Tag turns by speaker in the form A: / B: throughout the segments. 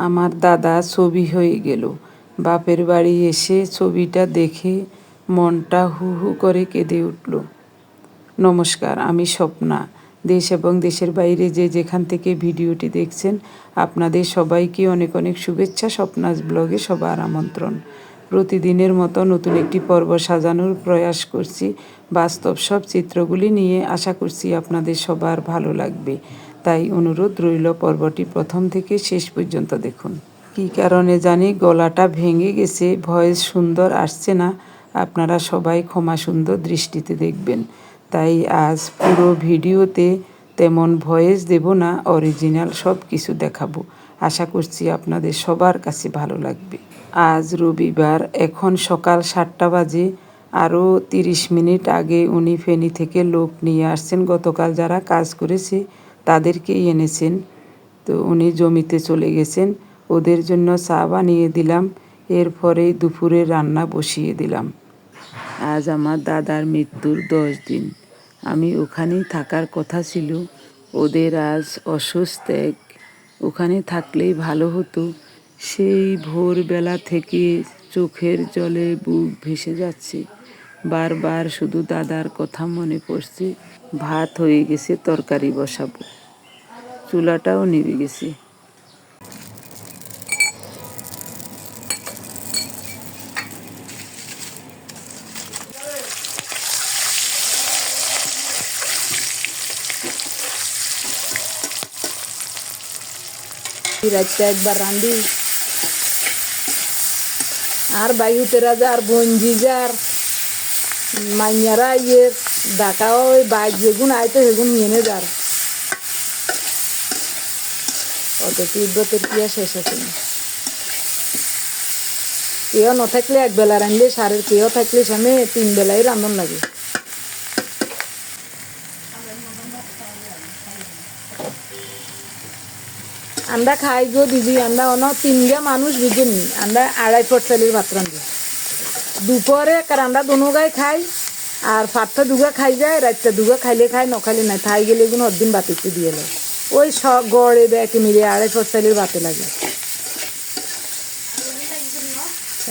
A: আমার দাদা ছবি হয়ে গেল। বাপের বাড়ি এসে ছবিটা দেখে মনটা হু হু করে কেঁদে উঠল। নমস্কার, আমি স্বপ্না। দেশ এবং দেশের বাইরে যে যেখান থেকে ভিডিওটি দেখছেন, আপনাদের সবাইকে অনেক অনেক শুভেচ্ছা। স্বপ্নাস ব্লগে সবার আমন্ত্রণ। প্রতিদিনের মতো নতুন একটি পর্ব সাজানোর প্রয়াস করছি বাস্তব সব চিত্রগুলি নিয়ে। আশা করছি আপনাদের সবার ভালো লাগবে, তাই অনুরোধ রইল পর্বটি প্রথম থেকে শেষ পর্যন্ত দেখুন। কী কারণে জানি গলাটা ভেঙে গেছে, ভয়েস সুন্দর আসছে না, আপনারা সবাই ক্ষমা সুন্দর দৃষ্টিতে দেখবেন। তাই আজ পুরো ভিডিওতে তেমন ভয়েস দেব না, অরিজিনাল সব কিছু দেখাবো। আশা করছি আপনাদের সবার কাছে ভালো লাগবে। আজ রবিবার, এখন সকাল 7টা বাজে। আরও 30 মিনিট আগে উনি ফেনী থেকে লোক নিয়ে আসছেন। গতকাল যারা কাজ করেছে তাদেরকেই এনেছেন। তো উনি জমিতে চলে গেছেন, ওদের জন্য চা বানিয়ে দিলাম, এরপরেই দুপুরে রান্না বসিয়ে দিলাম। আজ আমার দাদার মৃত্যুর 10 দিন। আমি ওখানেই থাকার কথা ছিল, ওদের আজ অসুস্থ। ওখানে থাকলেই ভালো হতো। সেই ভোরবেলা থেকে চোখের জলে বুক ভেসে যাচ্ছে। বারবার শুধু দাদার কথা মনে পড়ছে। ভাত হয়ে গেছে, তরকারি বসাবো, চুলাটাও নিভে গেছে। রাতটা একবার রান্ধি আর বাইহুতে রাজা আর বঞ্জি যার মাইয়ারা ইয়ে ডাকা ওই বাইক যেগুন আইতো সেগুন নিয়ে যার অত তিব্বতের ক্রিয়া শেষ আছে না। কেউ না থাকলে এক বেলা রাঁধলে সারের, কেউ থাকলে সামনে 3 বেলাই রান্ধন লাগে। আমরা খাই গো দিদি, আমরা অন 3 মানুষ বুঝেননি, আমরা 2.5 ফুট চালের ভাত রাঁধি দুপুরে। কারণ আমরা দোনো গায়ে খাই, আর ফাটটা দুগা খাই যায়, রাতটা দুগা খাইলে খাই, ন খাইলে নাই। খাই গেলে এগুলো অদিন বাতি একটু দিয়ে নেয়, ওই সব গড়ে ব্যাকে মিলে 2.5 ফুট চালের ভাতে লাগে।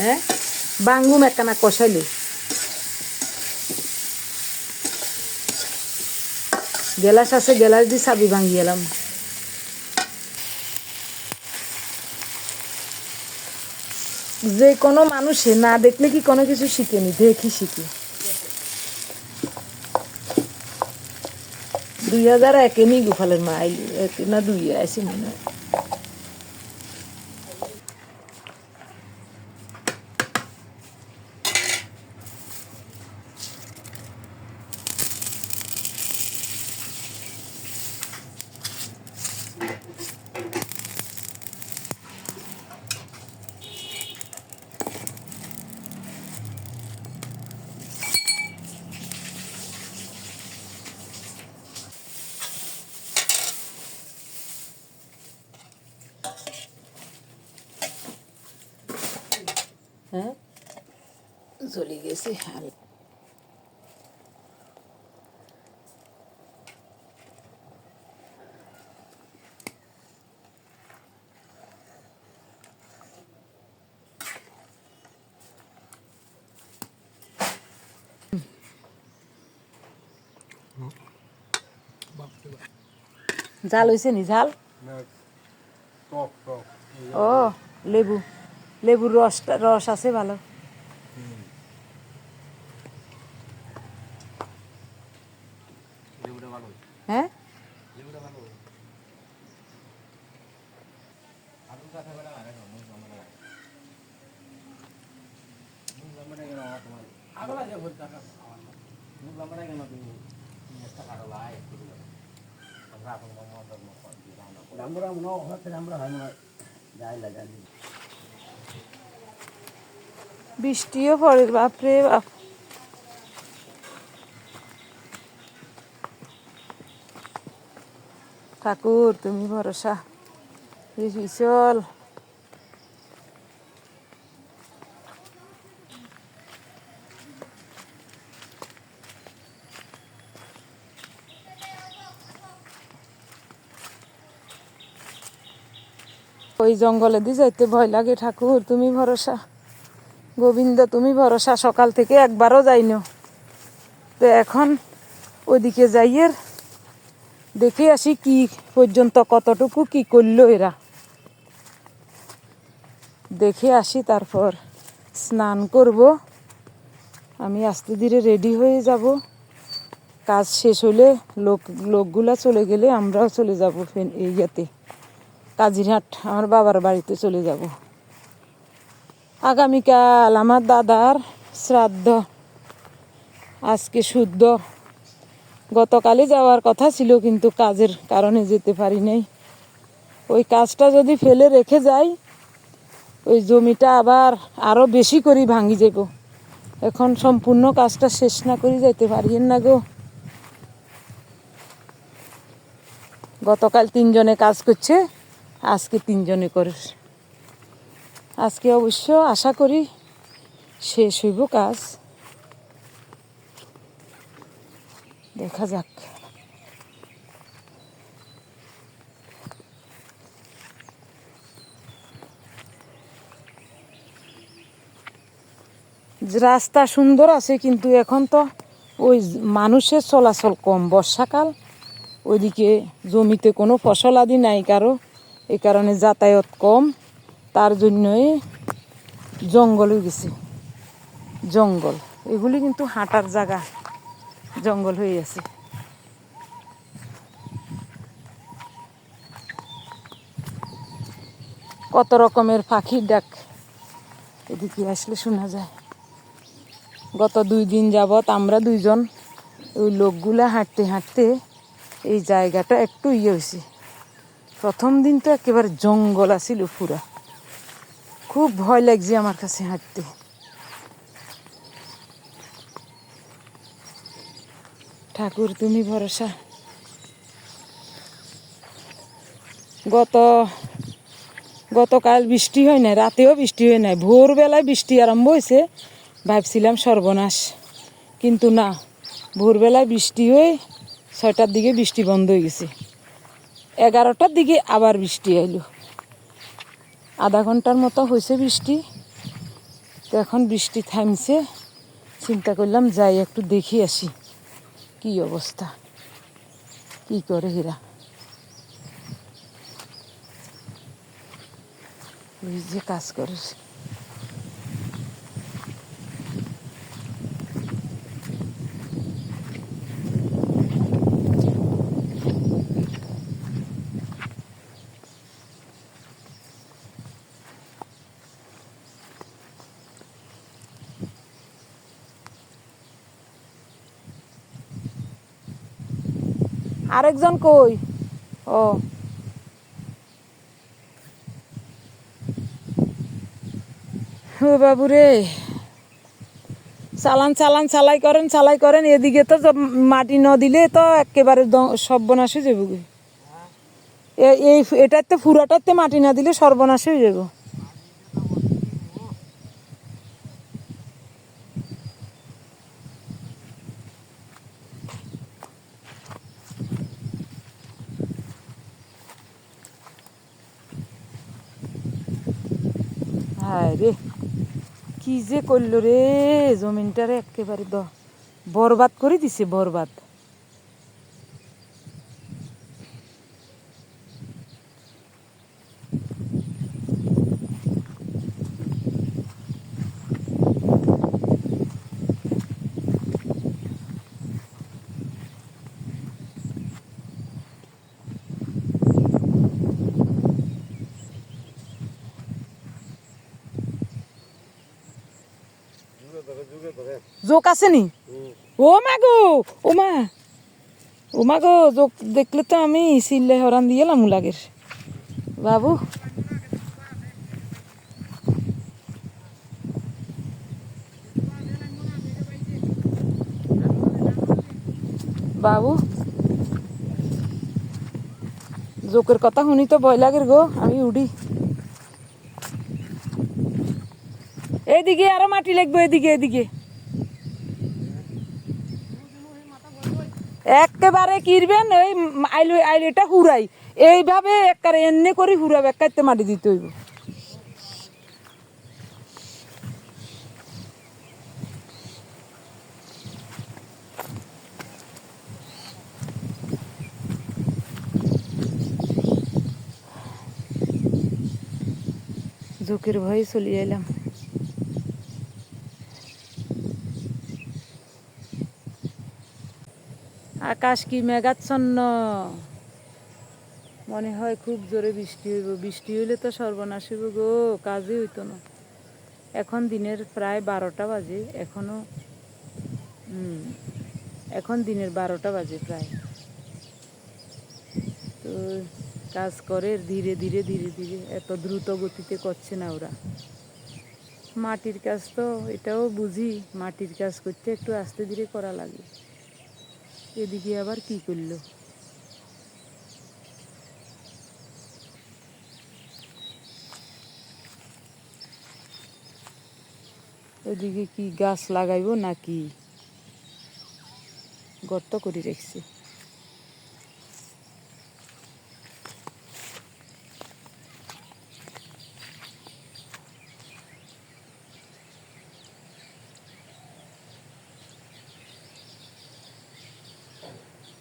A: হ্যাঁ, বাঙ্গুম একখানা কষাইলে গেলাস আছে, গেলাস দিয়ে চাবি ভাঙি এলাম। যে কোনো মানুষে না দেখলে কি কোনো কিছু শিখেনি, দেখি শিখি। 2001 নি গুফালের মা আইলি, 1 না 2 আইসি মনে হয়। হ্যাঁ, চলে গেছে। ঝাল হয়েছে নি? ঝাল ও লেবু, লেবুর রস আছে ভালো। হ্যাঁ, বৃষ্টিও পড়ে, বাপরে বাপ। ঠাকুর তুমি ভরসা, চল। ওই জঙ্গলে দিয়ে যাইতে ভয় লাগে। ঠাকুর তুমি ভরসা, গোবিন্দ তুমি ভরসা। সকাল থেকে একবারও যাইনো, তো এখন ওইদিকে যাইয়ের দেখে আসি কি পর্যন্ত কতটুকু কি করলো এরা, দেখে আসি। তারপর স্নান করব, আমি আস্তে ধীরে রেডি হয়ে যাব। কাজ শেষ হলে লোকগুলা চলে গেলে আমরাও চলে যাব এই ইয়েতে, কাজিরহাট আমার বাবার বাড়িতে চলে যাব। আগামীকাল আমার দাদার শ্রাদ্ধ, আজকে শুদ্ধ। গতকালই যাওয়ার কথা ছিল, কিন্তু কাজের কারণে যেতে পারি নাই। ওই কাজটা যদি ফেলে রেখে যাই, ওই জমিটা আবার আরো বেশি করে ভাঙি যাব। এখন সম্পূর্ণ কাজটা শেষ না করে যাইতে পারি না গো। গতকাল 3 জনে কাজ করছে, আজকে 3 জনে করে। আজকে অবশ্য আশা করি শেষ হইব কাজ, দেখা যাক। রাস্তা সুন্দর আছে, কিন্তু এখন তো ওই মানুষের চলাচল কম, বর্ষাকাল। ওইদিকে জমিতে কোনো ফসল আদি নাই কারো, এই কারণে যাতায়াত কম। তার জন্যই জঙ্গল হয়ে গেছে, জঙ্গল। এগুলি কিন্তু হাঁটার জায়গা, জঙ্গল হয়ে আছে। কত রকমের পাখির ডাক এদিকে আসলে শোনা যায়। গত 2 দিন যাবৎ আমরা 2 জন ওই লোকগুলা হাঁটতে হাঁটতে এই জায়গাটা একটু হয়েছে। প্রথম দিন তো একেবারে জঙ্গল আছিল পুরা, খুব ভয় লাগছে আমার কাছে হাঁটতে। ঠাকুর তুমি ভরসা। গতকাল বৃষ্টি হয় নাই, রাতেও বৃষ্টি হয় নাই, ভোরবেলায় বৃষ্টি আরম্ভ হয়েছে। ভাবছিলাম সর্বনাশ, কিন্তু না, ভোরবেলায় বৃষ্টি হয়ে 6টার দিকে বৃষ্টি বন্ধ হয়ে গেছে। 11টার দিকে আবার বৃষ্টি আইলো, আধা ঘন্টার মতো হয়েছে বৃষ্টি। তো এখন বৃষ্টি থামছে, চিন্তা করলাম যাই একটু দেখে আসি কি অবস্থা, কি করে এরা। ওই যে কাজ করে, আরেকজন কই? ও ও বাবু রে, চালাই করেন। এদিকে তো মাটি ন দিলে তো একেবারে সর্বনাশ হয়ে যাবো। এটাতে পুরাটাতে মাটি না দিলে সর্বনাশ হয়ে যাব। হায় রে, কি যে করলো রে, জমিনটারে একেবারে বরবাদ করে দিছে, বরবাদ। জোক আছে নি? ও মা গো, ও মা গো, জোক দেখলে তো আমি চিল্লাই হরান দিয়ে এলাম লাগের। বাবু বাবু, জোকের কথা শুনি তো ভয় লাগের গো, আমি উঠি। এইদিকে আরো মাটি লাগবে, এদিকে একেবারে কিরবেন। ওই আইলেটা হুরাই, এইভাবে একবারে এনে করে হুরা বেকাইতে মাটি দিতে হইব। ঝোঁকের ভয়ে চলে এলাম। আকাশ কি মেঘাচ্ছন্ন, মনে হয় খুব জোরে বৃষ্টি হইব। বৃষ্টি হইলে তো সর্বনাশ হইব গো, কাজই হইতো না। এখন দিনের প্রায় 12টা বাজে, এখন দিনের 12টা বাজে প্রায়। তো কাজ করে ধীরে ধীরে ধীরে ধীরে, এত দ্রুত গতিতে করছে না ওরা। মাটির কাজ তো এটাও বুঝি, মাটির কাজ করতে একটু আস্তে ধীরে করা লাগে। এদিকে আবার কি করলো, ওদিকে কি গাছ লাগাইব নাকি গর্ত করে রেখেছে।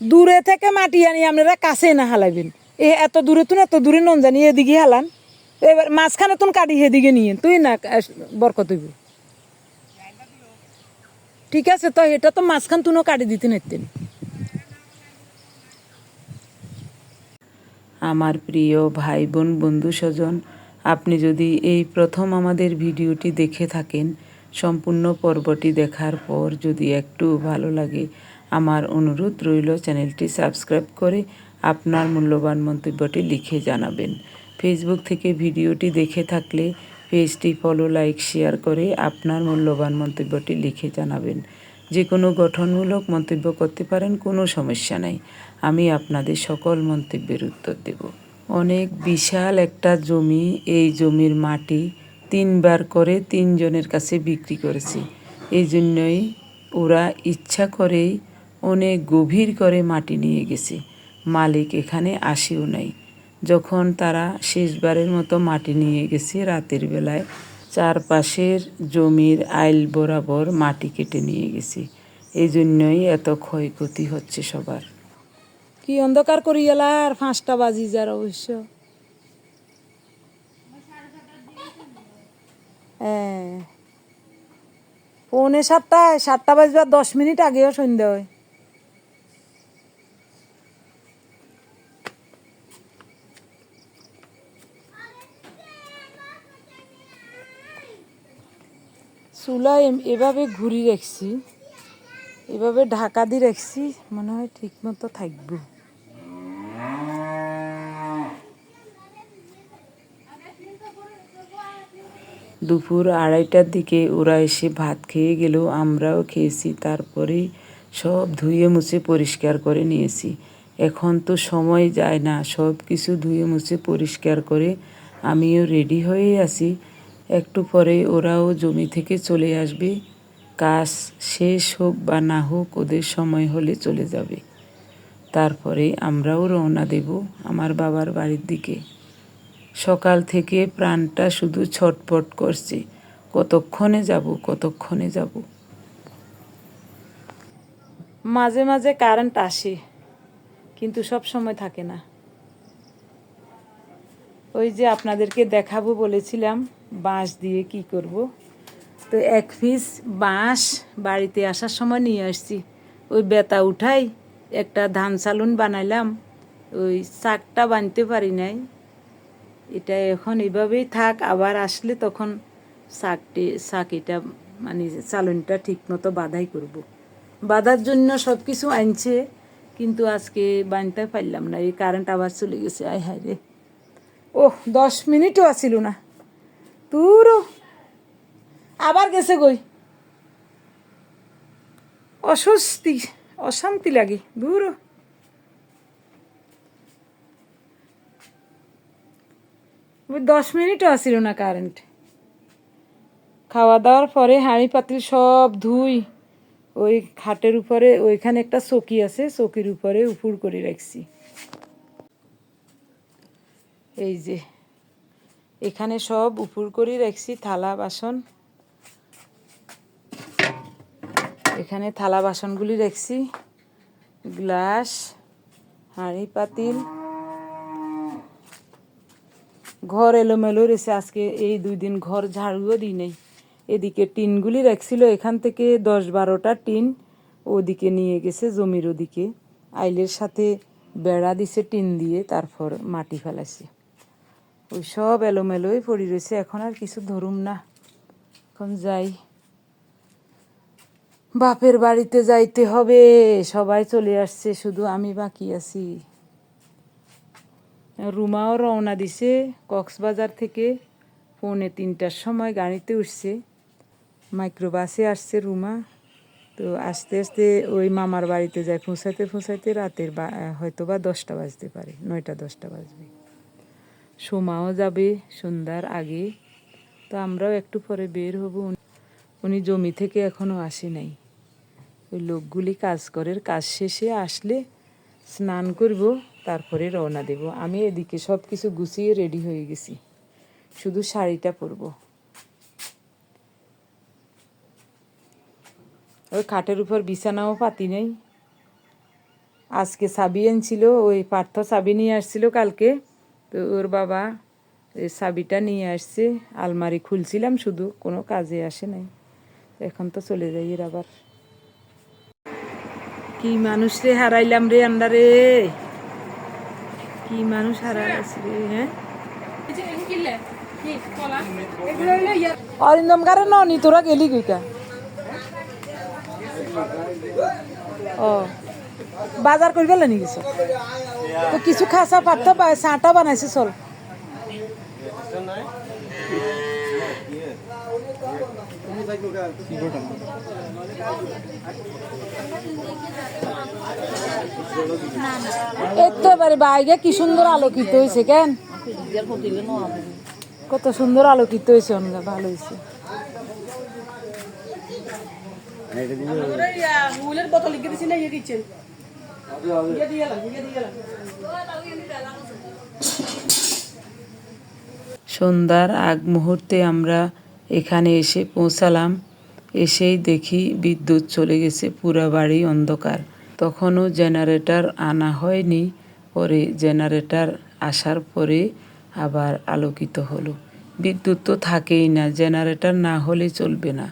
A: দূরে থেকে মাটি আনি আপনারা কাছে না হালাইবেন। এত দূরে তুন, এত দূরে নন জানি এদিকে হালান, এবার মাঝখানে তুন কাটি এদিকে নিয়ে তুই না বরকত হইব। ঠিক আছে, তো এটা তো মাঝখান তুনও কাটি দিতে নিতেন। আমার প্রিয় ভাই বোন বন্ধু স্বজন, আপনি যদি এই প্রথম আমাদের ভিডিওটি দেখে থাকেন, সম্পূর্ণ পর্বটি দেখার পর যদি একটু ভালো লাগে, আমার অনুরোধ রইল চ্যানেলটি সাবস্ক্রাইব করে আপনার মূল্যবান মন্তব্যটি লিখে জানাবেন। ফেসবুক থেকে ভিডিওটি দেখে থাকলে পেজটি ফলো, লাইক, শেয়ার করে আপনার মূল্যবান মন্তব্যটি লিখে জানাবেন। যে কোনো গঠনমূলক মন্তব্য করতে পারেন, কোনো সমস্যা নাই। আমি আপনাদের সকল মন্তব্যের উত্তর দেব। অনেক বিশাল একটা জমি, এই জমির মাটি 3বার করে 3জনের কাছে বিক্রি করেছি। এই জন্যই ওরা ইচ্ছা করেই অনেক গভীর করে মাটি নিয়ে গেছে। মালিক এখানে আসেও নাই। যখন তারা শেষবারের মতো মাটি নিয়ে গেছে, রাতের বেলায় চারপাশের জমির আইল বরাবর মাটি কেটে নিয়ে গেছে। এই জন্যই এত ক্ষয়ক্ষতি হচ্ছে সবার। কি অন্ধকার করি গেলা, আর 5টা বাজি যার অবশ্য। হ্যাঁ, 6:45, 7টা বাজবার 10 মিনিট আগেও সন্ধ্যা হয়। চুলা এভাবে ঘুরি রাখছি, এভাবে ঢাকা দিয়ে রাখছি, মনে হয় ঠিক মতো থাকবো। দুপুর 2:30টার দিকে ওরা এসে ভাত খেয়ে গেল, আমরাও খেয়েছি। তারপরে সব ধুয়ে মুছে পরিষ্কার করে নিয়েছি। এখন তো সময় যায় না, সব কিছু ধুয়ে মুছে পরিষ্কার করে আমিও রেডি হয়ে আছি। একটু পরে ওরাও জমি থেকে চলে আসবে। কাজ শেষ হোক বা না হোক, ওদের সময় হলে চলে যাবে। তারপরে আমরাও রওনা দেব আমার বাবার বাড়ির দিকে। সকাল থেকে প্রাণটা শুধু ছটফট করছে, কতক্ষণে যাব, কতক্ষণে যাব। মাঝে মাঝে কারেন্ট আসে, কিন্তু সব সময় থাকে না। ওই যে আপনাদেরকে দেখাবো বলেছিলাম বাঁশ দিয়ে কি করব, তো 1 পিস বাঁশ বাড়িতে আসার সময় নিয়ে আসছি। ওই বেতা উঠাই একটা ধান চালুন বানাইলাম, ওই চাকটা বানতে পারি নাই। এটা এখন এভাবেই থাক, আবার আসলে তখন এটা মানে চালনটা ঠিক মতো বাঁধাই করব। বাঁধার জন্য সব কিছু আনছে, কিন্তু আজকে বানতে পারলাম না, এই কারেন্ট আবার চলে গেছে। আয় হায় রে, 10 মিনিটও আসিল না, তুরও আবার গেছে গই। অস্বস্তি, অশান্তি লাগে, দূর। 10 মিনিটও আসিল না কারেন্ট। খাওয়া দাওয়ার পরে হাঁড়ি পাতিল সব ধুই ওই খাটের উপরে, ওইখানে একটা চকি আছে, চকির উপরে উপুর করে রাখছি। এই যে এখানে সব উপর করে রাখছি থালা বাসন, এখানে থালা বাসনগুলি রাখছি, গ্লাস, হাঁড়ি পাতিল। ঘর এলোমেলো রয়েছে, আজকে এই 2 দিন ঘর ঝাড়ুও দিই নেই। এদিকে টিনগুলি রাখছিল, এখান থেকে 10-12টা টিন ওদিকে নিয়ে গেছে জমির ওদিকে, আইলের সাথে বেড়া দিছে টিন দিয়ে, তারপর মাটি ফেলাইছে। ওই সব এলোমেলোই পড়ে রয়েছে, এখন আর কিছু ধরুম না, এখন যাই বাপের বাড়িতে যাইতে হবে। সবাই চলে আসছে, শুধু আমি বাকি আছি। রুমাও রওনা দিছে কক্সবাজার থেকে, 2:45টার সময় গাড়িতে উঠছে, মাইক্রোবাসে আসছে রুমা। তো আস্তে আস্তে ওই মামার বাড়িতে যায়, পৌঁছাইতে রাতের হয়তো বা 10টা বাজতে পারে, 9টা-10টা বাজবে। সোমাও যাবে সন্ধ্যার আগে, তো আমরাও একটু পরে বের হব। উনি জমি থেকে এখনও আসে নাই। ওই লোকগুলি কাজ করে, কাজ শেষে আসলে স্নান করব, তারপরে রওনা দেব। আমি এদিকে সব কিছু গুছিয়ে রেডি হয়ে গেছি, শুধু শাড়িটা পরবো। ওই খাটের উপর বিছানাও পাতি নেই। আজকে চাবি এনেছিল, ওই পার্থ চাবি নিয়ে আসছিল কালকে, তো ওর বাবা এই চাবিটা নিয়ে আসছে। আলমারি খুলছিলাম শুধু, কোনো কাজে আসে নাই। এখন তো চলে যাই এর আবার। কি মানুষ রে হারাইলাম রে আন্ডারে, কি মানুষ হারাইছি রে। হ্যাঁ অরিন্দম গারে ননি, তোরা গেলি কইকা? ও বাজার করে গেলে নি কিছু? তো কিছু খাসা পারতো, চাটা বানাইছে চল। একেবারে বাইরে কি সুন্দর আলোকিত হয়েছে, কেন কত সুন্দর আলোকিত হয়েছে, অনগা ভালো হয়েছে। সন্ধ্যার আগ মুহূর্তে আমরা এখানে এসে পৌঁছালাম। এসেই দেখি বিদ্যুৎ চলে গেছে, পুরা বাড়ি অন্ধকার। তখনও জেনারেটর আনা হয়নি, পরে জেনারেটর আসার পরে আবার আলোকিত হলো। বিদ্যুৎ তো থাকেই না, জেনারেটর না হলে চলবে না।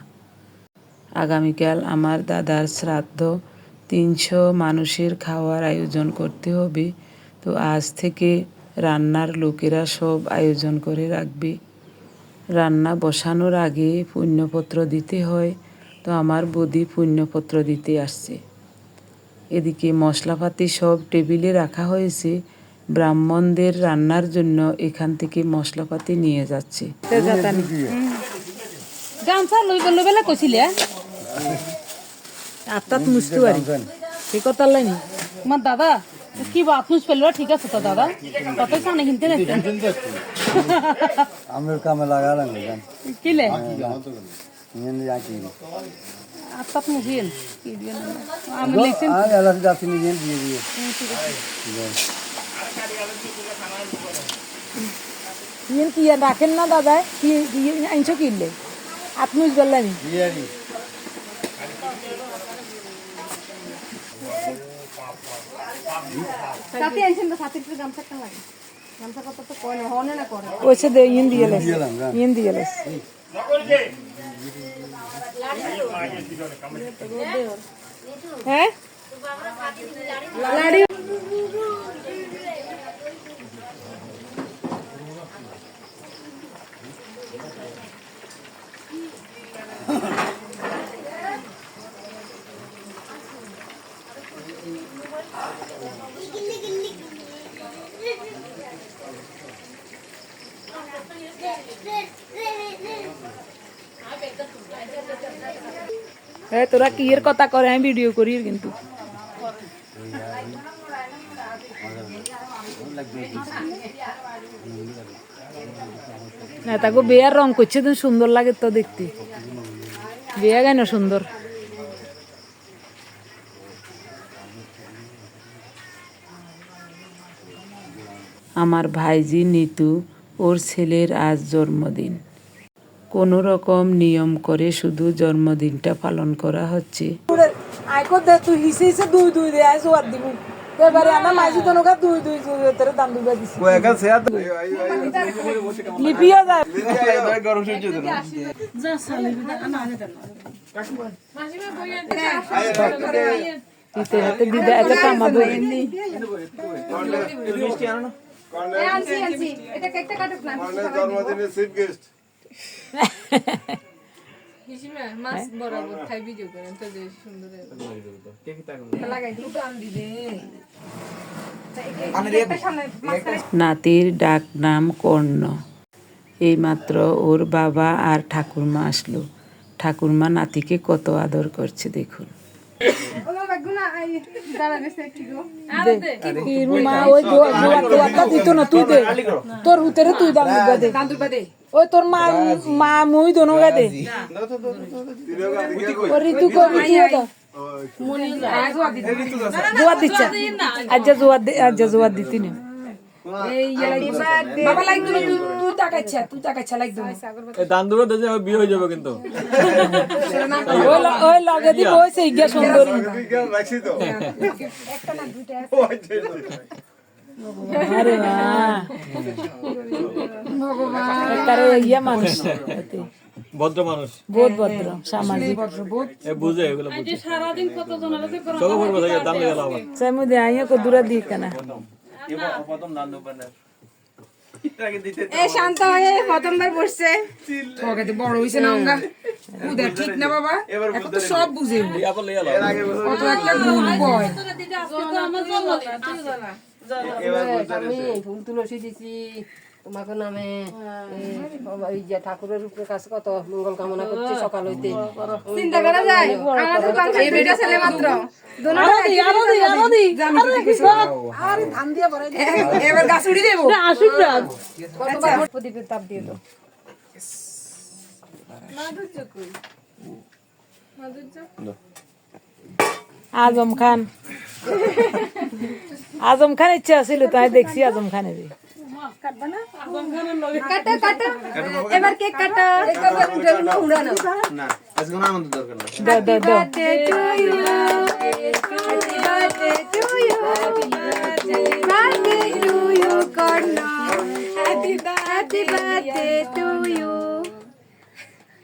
A: আগামীকাল আমার দাদার শ্রাদ্ধ, 300 মানুষের খাওয়ার আয়োজন করতে হবে। তো আজ থেকে রান্নার লোকেরা সব আয়োজন করে রাখবে। রান্না বসানোর আগে পুণ্যপত্র দিতে হয়, তো আমার বৌদি পুণ্যপত্র দিতে আসছে। এদিকে মশলাপাতি সব টেবিলে রাখা হয়েছে, ব্রাহ্মণদের রান্নার জন্য এখান থেকে মশলাপাতি নিয়ে যাচ্ছে। আত্মাত মুছতে পারি ঠিক কথা লাইনি আমার দাদা কি বাথরুম পেল, ঠিক আছে তো দাদা, কত সামনে কিনতে
B: আমরা কামে লাগালাম
A: কিলে
B: আত্মাত মুছিয়েন আমি লিখছেন আর এলাকা যাচ্ছি নিয়ে দিয়ে দিয়ে
A: ইয়েন কি রাখেন না দাদা, কি আইনছো কিনলে আপনি বললেন
C: সাথে আইছেন তো, সাথে একটু গামছা একটা লাগে, গামছা কত তো কয় না হনে না করে
A: ওইসে দে ইয়েন দিয়ে লেস, ইয়েন দিয়ে লেস। হ্যাঁ লাড়ি তোরা কি এর কথা করে, আমি ভিডিও করি কিন্তু না তাকে বেয়ার রং করছে তো সুন্দর লাগে তো দেখতে, বেয়া কেন সুন্দর। আমার ভাইজি নিতু, ওর ছেলের আজ জন্মদিন। কোনো রকম নিয়ম করে শুধু জন্মদিনটা পালন করা হচ্ছে।
D: আইকো দে তুই হিসে হিসে দুই দুই দে আইসো আর দিবি এবারে আনা মাইজি তো নগা দুই দুই তোরে দাম দুই দিছি
E: কয়েকা সেয়া
D: লিপিয়া যায়
E: গরম সহ্য হতো না
D: দিতে হাতে দিদা এটা কামা দই
E: মিষ্টি আনো না
C: আনছি এটা কেকটা কাটুক না
E: জন্মদিনের চিফ গেস্ট
B: হিসিমা মাছ বরাবর খাই ভিডিও করেন তো যে সুন্দর
C: লাগাই দিই
A: নাতির ডাক নাম কর্ণ। এইমাত্র ওর বাবা আর ঠাকুরমা আসলো। ঠাকুরমা নাতিকে কত আদর করছে দেখুন।
C: ওমা বাগুনা আই দাঁড়া গেছে কি গো
D: কি রুমা ওই দোয়াটা দিত না তুই দে তোর হুতেরে তুই দাম দুই দে ওই তোর মা মা মুই দনগা দে ও ঋতু কো ঋতু জোয়ার দিচ্ছে আজ জোয়ার দিতি না বাবা লাইক দিবি তুই তাকাইছা লাইক দিবি
E: এই দান দুটো দেশে বিয়ে হয়ে যাবে কিন্তু
D: ওই লগে দিব ওই সেই গিয়া সুন্দরী
E: রাখছি তো
C: একটা না দুইটা
D: আরে মা ভগবান তারে ইয়া মানুষ
E: ভদ্র মানুষ
D: বহুত ভদ্র সামাজিক
E: এ বুঝে এগুলো বুঝে
B: সারাদিন কত জনের সাথে করা
E: চলো বলবো থেকে দাম লেগে লাভ
D: সাইমু দে আইয়া কো দূরা দি কেনা
E: প্রথম দান দুপানে
C: এ শান্ত হয়ে প্রথমবার বসছে
D: ঠকাতে বড় হইছে না অঙ্গা উদা ঠিক না বাবা এখন তো সব বুঝে
E: আপন লেগে লাভ
D: কত একটা ভুল বয়
B: দিদি আজকে তো আমার জন্মদিন তুই জানা
F: আমি ফুল তুলসী দিছি তোমাকে নামে এই যে ঠাকুরের উপরে কাছে কত মঙ্গল কামনা করছি সকাল হইতে
C: চিন্তা করা যায় আমার তো এই ভিডিও ছেলে মাত্র
D: আরে ধান দিয়া ভরে এবার গাছ উড়ি দেব না আসুক না
C: কতবার প্রদীপের তাপ দিয়ে দাও
D: আজম খান আজম খান ইচ্ছা ছিল তাই দেখছি আজম খানের
C: কাটো কাটো এবার কেক কাটো একবার উড়ানো
E: না আজকে না আমাদের দরকার না
D: দাও দাও দাও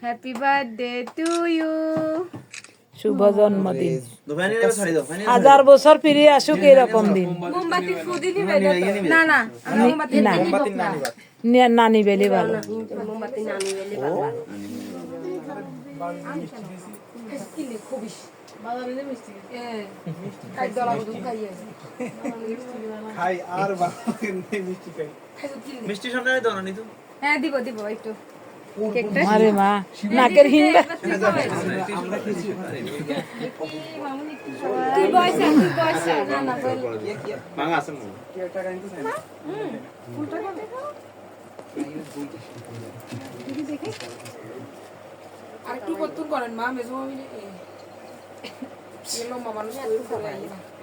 C: Happy birthday to you.
D: শুভ জন্মদিন
E: দোকানে নেবে ছাড়ি দাও ফাইনাল
D: হাজার বছর ফিরে আসুক এরকম দিন
C: মোমবাতি ফুদি নিবে না না মোমবাতি
D: না
E: মোমবাতি না নিবা
D: নানি বেলি ভালো
F: মোমবাতি না নিয়ে ভালো
E: খাই আর মিষ্টি খাই মিষ্টি সামনে দাও না নিতু
C: হ্যাঁ দিব দিব একটু কেকটা
D: আরে মা নাকের হিংবা
C: তুই বয়সা না না
E: মাঙ্গা আছে মু
D: আর একটু কত করেন মা মেজো আমি এলো মামা মানুষ কই করে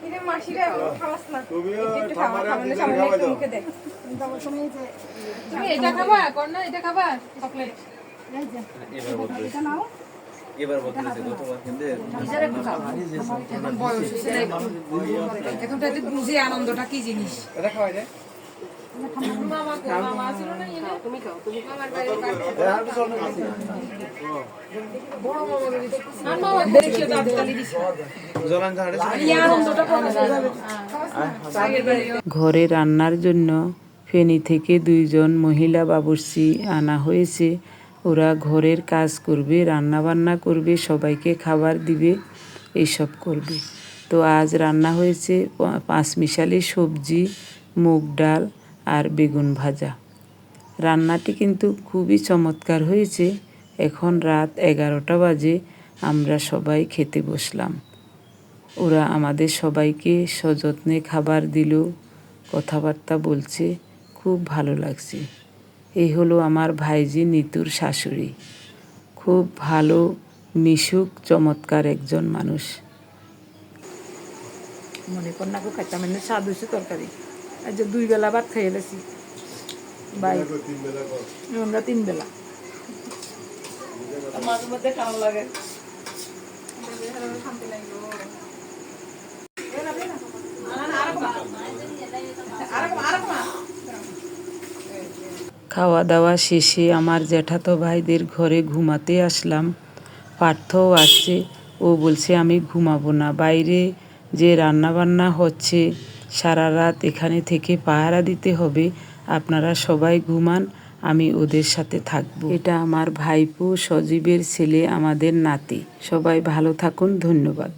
C: কিরে মাসিরা খাওয়াস না
E: তুমিও
C: একটু খাওয়া খাওয়ালে সামনে একটু মুখে দেখ তারপর তুমি যে
B: তুমি এটা খাবা কোন না এটা খাবা চকলেট
C: এটা নাও
E: এবার বলতেছে তোমার কেন্দ্রে
D: এখন তো বুঝি আনন্দটা কি জিনিস
E: এটা খাওয়াই যায়
B: মামা কো মামা ছিল না এনে
F: তুমি খাও তুমি
B: আমার বাইরে কাট
E: আর তো চল না
B: বড় মামা যদি তো আর মামা দেখি তো আটকালি দিছে
E: জলান ঝাড়ে
D: এই আনন্দটা পাওয়া যাবে
A: ঘরে রান্নার জন্য ফেনী থেকে 2 জন মহিলা বাবুর্চি আনা হয়েছে। ওরা ঘরের কাজ করবে, রান্নাবান্না করবে, সবাইকে খাবার দিবে, এইসব করবে। তো আজ রান্না হয়েছে 5 মিশালি সবজি, মুগ ডাল আর বেগুন ভাজা। রান্নাটি কিন্তু খুবই চমৎকার হয়েছে। এখন রাত 11টা বাজে, আমরা সবাই খেতে বসলাম। ওরা আমাদের সবাইকে সযত্নে খাবার দিল, কথাবার্তা বলছে, খুব ভালো লাগছে। এই হলো আমার ভাইজি নিতুর শাশুড়ি। খুব ভালো, মিশুক, চমৎকার একজন মানুষ।
D: মনে কর না খাইতাম এনে স্বাদ হয়েছে তরকারি আজ যে 2 বেলা ভাত খেয়ে এলেছি ভাই আমরা 3 বেলা
B: মাঝে মধ্যে খাওয়া লাগে
A: খাওয়া দাওয়া শেষে আমার জ্যাঠাতো ভাইদের ঘরে ঘুমাতে আসলাম। পার্থও আসছে, ও বলছে আমি ঘুমাবো না, বাইরে যে রান্নাবান্না হচ্ছে সারা রাত এখানে থেকে পাহারা দিতে হবে, আপনারা সবাই ঘুমান, আমি ওদের সাথে থাকবো। এটা আমার ভাইপো সজীবের ছেলে, আমাদের নাতি। সবাই ভালো থাকুন, ধন্যবাদ।